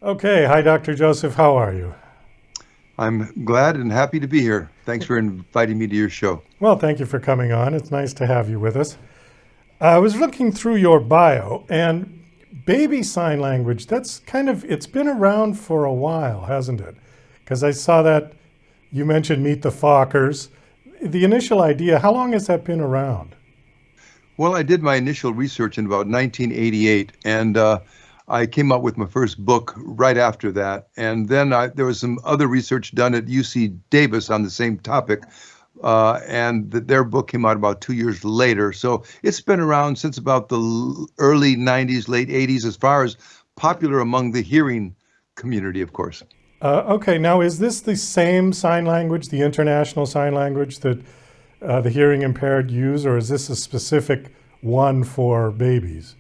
Okay, hi, Dr. Joseph. How are you? I'm glad and happy to be here. Thanks for inviting me to your show. Well, thank you for coming on. It's nice to have you with us. I was looking through your bio, and baby sign language, it's been around for a while, hasn't it? Because I saw that you mentioned Meet the Fockers. The initial idea, how long has that been around? Well, I did my initial research in about 1988, and I came up with my first book right after that. And then there was some other research done at UC Davis on the same topic, and their book came out about 2 years later. So it's been around since about the early 90s, late 80s, as far as popular among the hearing community, of course. Okay, now is this the same sign language, the international sign language that the hearing impaired use, or is this a specific one for babies?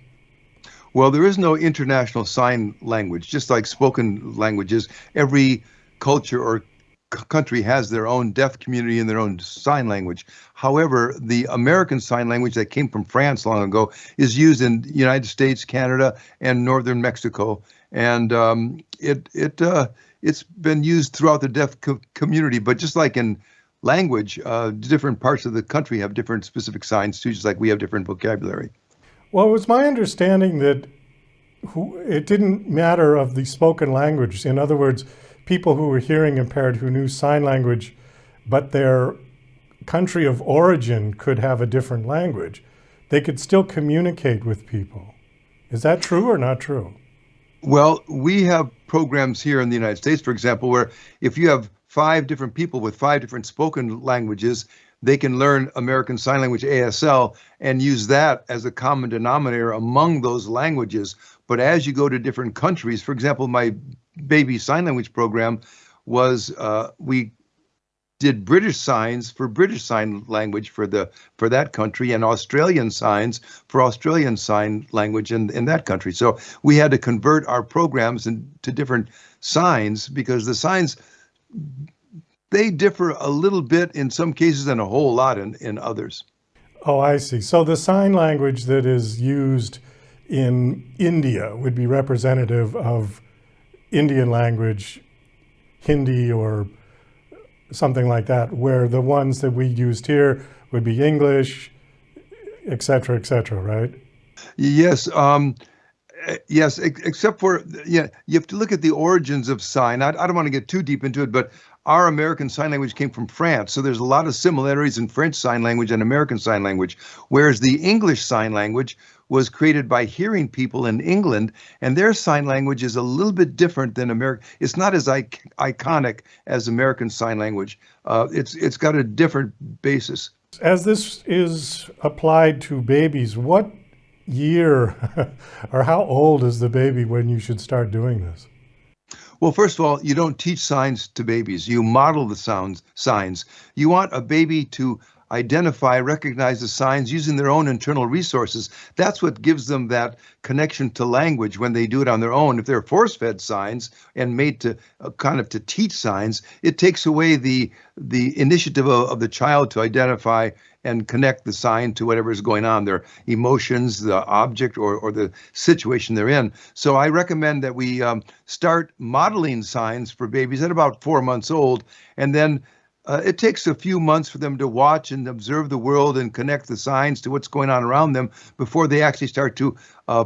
Well, there is no international sign language, just like spoken languages. Every culture or country has their own deaf community and their own sign language. However, the American Sign Language that came from France long ago is used in the United States, Canada, and northern Mexico, and it's been used throughout the deaf community. But just like in language, different parts of the country have different specific signs too, just like we have different vocabulary. Well, it was my understanding that it didn't matter of the spoken language. In other words, people who were hearing impaired who knew sign language, but their country of origin could have a different language, they could still communicate with people. Is that true or not true? Well, we have programs here in the United States, for example, where if you have five different people with five different spoken languages, they can learn American Sign Language ASL and use that as a common denominator among those languages. But as you go to different countries, for example, my baby sign language program was we did British signs for British Sign Language for that country, and Australian signs for Australian Sign Language in that country. So we had to convert our programs into different signs because the signs, they differ a little bit in some cases and a whole lot in others. Oh, I see. So the sign language that is used in India would be representative of Indian language, Hindi, or something like that, where the ones that we used here would be English, et cetera, right? Yes, yes, except for, yeah, you have to look at the origins of sign. I don't want to get too deep into it, but our American Sign Language came from France, so there's a lot of similarities in French Sign Language and American Sign Language, whereas the English Sign Language was created by hearing people in England, and their sign language is a little bit different than American. It's not as iconic as American Sign Language. It's got a different basis. As this is applied to babies, what year or how old is the baby when you should start doing this? Well, first of all, you don't teach signs to babies. You model the signs. You want a baby to identify, recognize the signs using their own internal resources. That's what gives them that connection to language when they do it on their own. If they're force-fed signs and made to kind of to teach signs, it takes away the initiative of the child to identify and connect the sign to whatever is going on, their emotions, the object, or the situation they're in. So I recommend that we start modeling signs for babies at about 4 months old, and then it takes a few months for them to watch and observe the world and connect the signs to what's going on around them before they actually start to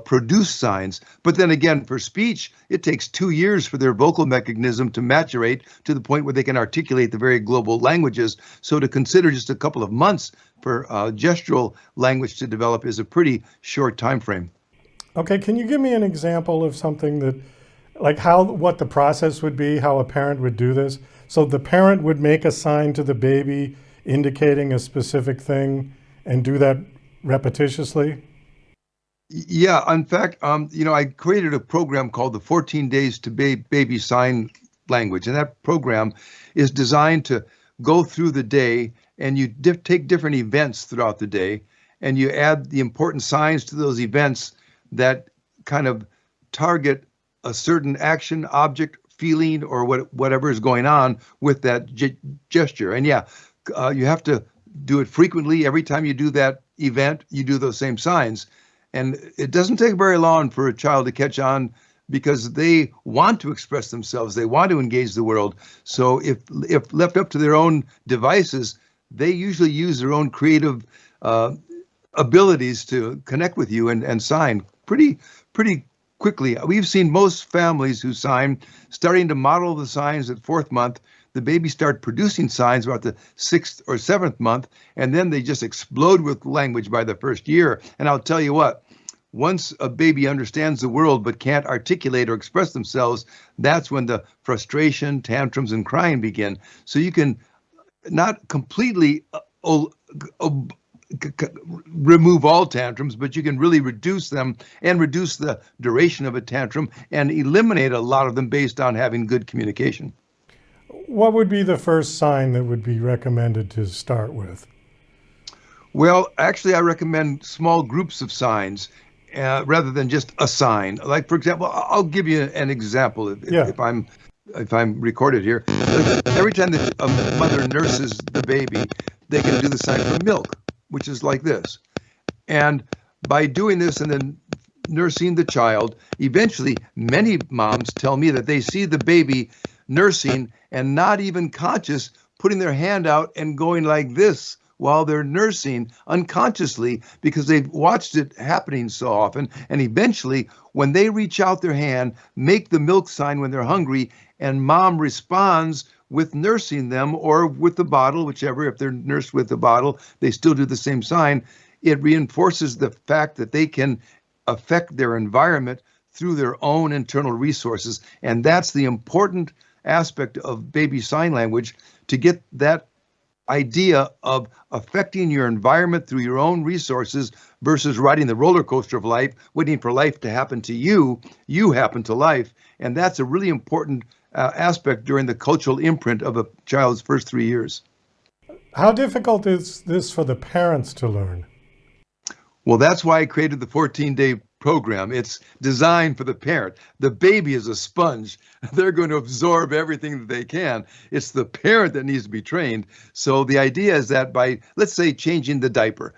produce signs. But then again, for speech, it takes 2 years for their vocal mechanism to maturate to the point where they can articulate the very global languages. So to consider just a couple of months for gestural language to develop is a pretty short time frame. Okay, can you give me an example of something that, like how, what the process would be, how a parent would do this? So the parent would make a sign to the baby indicating a specific thing and do that repetitiously? Yeah, in fact, I created a program called the 14 Days to Baby Sign Language, and that program is designed to go through the day, and you take different events throughout the day, and you add the important signs to those events that kind of target a certain action, object, feeling, or whatever is going on with that gesture. And yeah, you have to do it frequently. Every time you do that event, you do those same signs. And it doesn't take very long for a child to catch on because they want to express themselves. They want to engage the world. So if left up to their own devices, they usually use their own creative abilities to connect with you and sign pretty quickly. We've seen most families who sign starting to model the signs at 4th month. The babies start producing signs about the 6th or 7th month, and then they just explode with language by the 1st year. And I'll tell you what, once a baby understands the world but can't articulate or express themselves, that's when the frustration, tantrums, and crying begin. So you can not completely remove all tantrums, but you can really reduce them and reduce the duration of a tantrum and eliminate a lot of them based on having good communication. What would be the first sign that would be recommended to start with? Well, actually, I recommend small groups of signs rather than just a sign. Like, for example, I'll give you an example if I'm recorded here. Every time that a mother nurses the baby, they can do the sign for milk, which is like this. And by doing this and then nursing the child, eventually many moms tell me that they see the baby nursing and not even conscious, putting their hand out and going like this while they're nursing unconsciously because they've watched it happening so often. And eventually, when they reach out their hand, make the milk sign when they're hungry, and mom responds with nursing them or with the bottle, whichever. If they're nursed with the bottle, they still do the same sign. It reinforces the fact that they can affect their environment through their own internal resources. And that's the important aspect of baby sign language, to get that idea of affecting your environment through your own resources versus riding the roller coaster of life, waiting for life to happen to you. You happen to life. And that's a really important aspect during the cultural imprint of a child's first 3 years. How difficult is this for the parents to learn? Well, that's why I created the 14-day program. It's designed for the parent. The baby is a sponge. They're going to absorb everything that they can. It's the parent that needs to be trained. So the idea is that by, let's say, changing the diaper,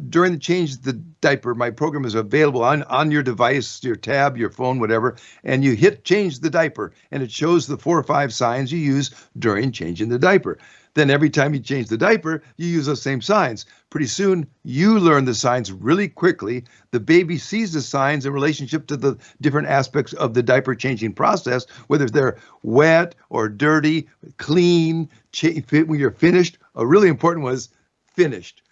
during the change the diaper, my program is available on your device, your tab, your phone, whatever, and you hit change the diaper, and it shows the 4 or 5 signs you use during changing the diaper. Then every time you change the diaper, you use those same signs. Pretty soon, you learn the signs really quickly. The baby sees the signs in relationship to the different aspects of the diaper changing process, whether they're wet or dirty, clean, when you're finished. A really important one is finished.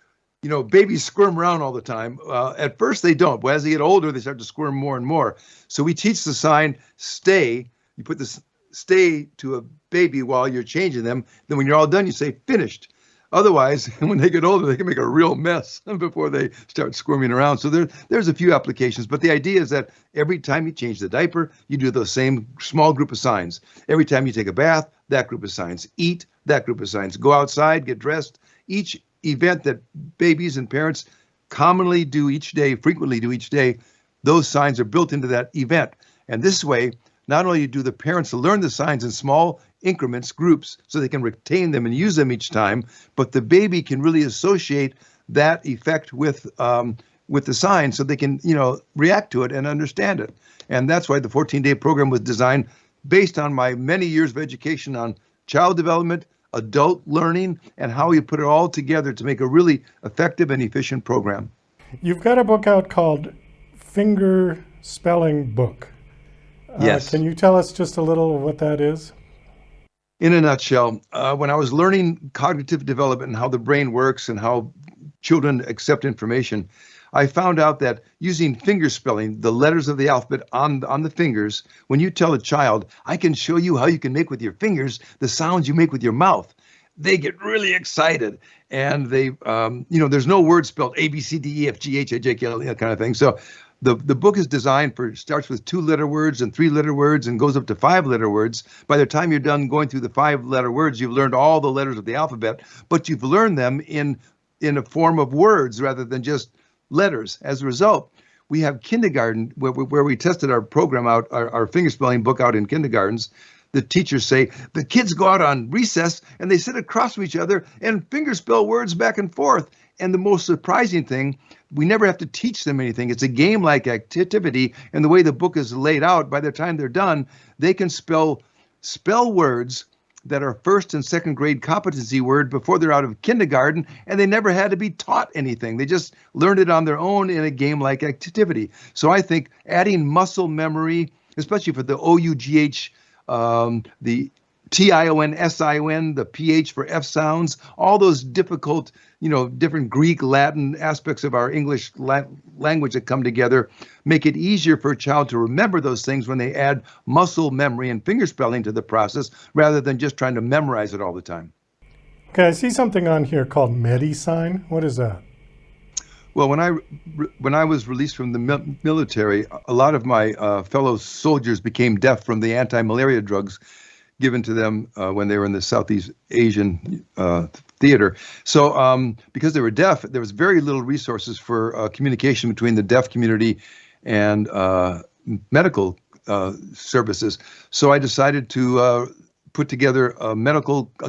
You know, babies squirm around all the time. At first, they don't, but as they get older, they start to squirm more and more. So we teach the sign stay. You put this stay to a baby while you're changing them. Then when you're all done, you say finished. Otherwise, when they get older, they can make a real mess before they start squirming around. So there's a few applications, but the idea is that every time you change the diaper, you do those same small group of signs. Every time you take a bath, that group of signs. Eat, that group of signs. Go outside, get dressed. Each event that babies and parents commonly do each day, frequently do each day, those signs are built into that event. And this way, not only do the parents learn the signs in small increments, groups, so they can retain them and use them each time, but the baby can really associate that effect with the sign so they can, react to it and understand it. And that's why the 14-day program was designed based on my many years of education on child development, adult learning, and how you put it all together to make a really effective and efficient program. You've got a book out called Fingerspelling Book. Yes. Can you tell us just a little of what that is? In a nutshell, when I was learning cognitive development and how the brain works and how children accept information, I found out that using fingerspelling, the letters of the alphabet on the fingers, when you tell a child, I can show you how you can make with your fingers the sounds you make with your mouth, they get really excited. And they, there's no word spelled A, B, C, D, E, F, G, H, I, J, K, L, kind of thing. So the book is designed starts with 2-letter words and 3-letter words and goes up to 5-letter words. By the time you're done going through the 5-letter words, you've learned all the letters of the alphabet, but you've learned them in a form of words rather than just letters. As a result, we have kindergarten where we tested our program out, our fingerspelling book out in kindergartens. The teachers say the kids go out on recess and they sit across from each other and fingerspell words back and forth. And the most surprising thing, we never have to teach them anything. It's a game-like activity, and the way the book is laid out, by the time they're done, they can spell words that are first and second grade competency word before they're out of kindergarten, and they never had to be taught anything. They just learned it on their own in a game-like activity. So I think adding muscle memory, especially for the OUGH, the TION, the PH for F sounds, all those difficult, different Greek, Latin aspects of our English language that come together, make it easier for a child to remember those things when they add muscle memory and fingerspelling to the process, rather than just trying to memorize it all the time. Okay, I see something on here called MediSign. What is that? Well, when I was released from the military, a lot of my fellow soldiers became deaf from the anti-malaria drugs given to them when they were in the Southeast Asian theater. So because they were deaf, there was very little resources for communication between the deaf community and medical services. So I decided to put together a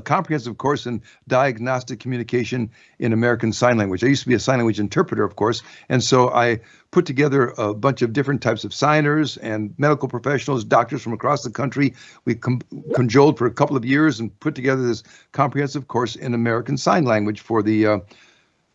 comprehensive course in diagnostic communication in American Sign Language. I used to be a sign language interpreter, of course, and so I put together a bunch of different types of signers and medical professionals, doctors from across the country. We conjoled for a couple of years and put together this comprehensive course in American Sign Language for the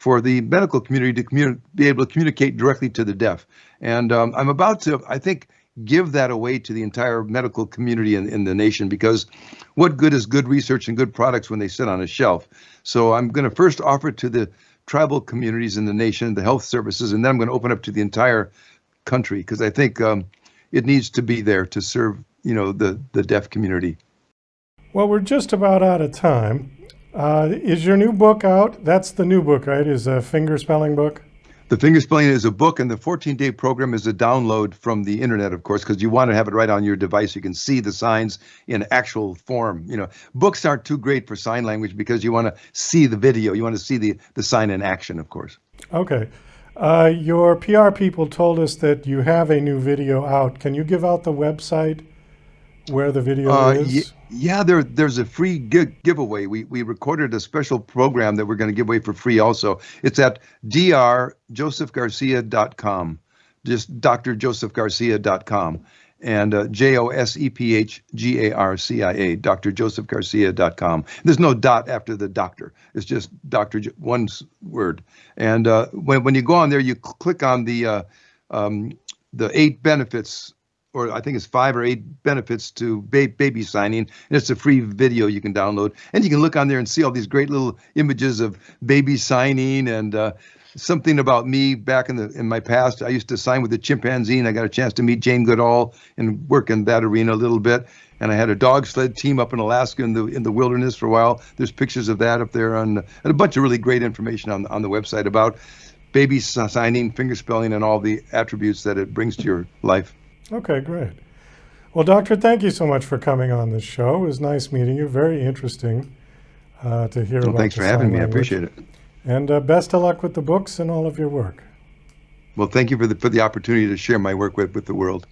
medical community to be able to communicate directly to the deaf. And I'm about to, I think, give that away to the entire medical community in the nation, because what good is good research and good products when they sit on a shelf? So I'm going to first offer it to the tribal communities in the nation, the health services, and then I'm going to open up to the entire country, because I think it needs to be there to serve, the deaf community. Well, we're just about out of time. Is your new book out? That's the new book, right? Is a fingerspelling book? The Fingerspelling is a book, and the 14-day program is a download from the internet, of course, because you want to have it right on your device. You can see the signs in actual form. Books aren't too great for sign language because you want to see the video. You want to see the sign in action, of course. Okay. Your PR people told us that you have a new video out. Can you give out the website where the video is? Yeah, there's a free giveaway. We recorded a special program that we're going to give away for free also. It's at drjosephgarcia.com, just drjosephgarcia.com, and JOSEPHGARCIA, drjosephgarcia.com. There's no dot after the doctor. It's just doctor, one word. And when you go on there, you click on the 8 benefits, or I think it's 5 or 8 benefits to baby signing, and it's a free video you can download. And you can look on there and see all these great little images of baby signing, and something about me back in my past. I used to sign with the chimpanzee, and I got a chance to meet Jane Goodall and work in that arena a little bit. And I had a dog sled team up in Alaska in the wilderness for a while. There's pictures of that up there, and a bunch of really great information on the website about baby signing, fingerspelling, and all the attributes that it brings to your life. Okay, great. Well, Doctor, thank you so much for coming on this show. It was nice meeting you. Very interesting to hear about. Thanks for having me. I appreciate it. And best of luck with the books and all of your work. Well, thank you for the opportunity to share my work with the world.